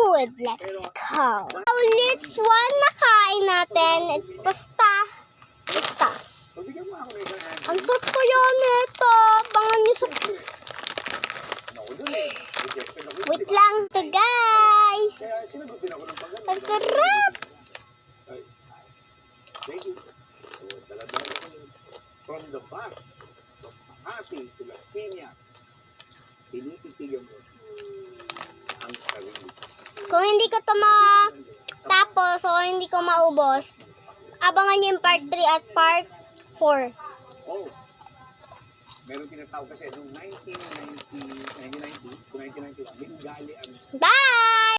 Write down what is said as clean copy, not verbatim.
food. Let's go. So, let's one na kain natin. Basta. Ang sarap kaya nito. Bangan niyo sa... Wait lang to guys. Ang sarap. From the back of Makati to Las Piñas, tinititigan mo ang sarili. Kung hindi ko ito matapos o hindi ko maubos, abangan niyo yung part 3 at part 4. Oh, meron tinatawag kasi noong 1990 to 1991, Bengali ang Bye!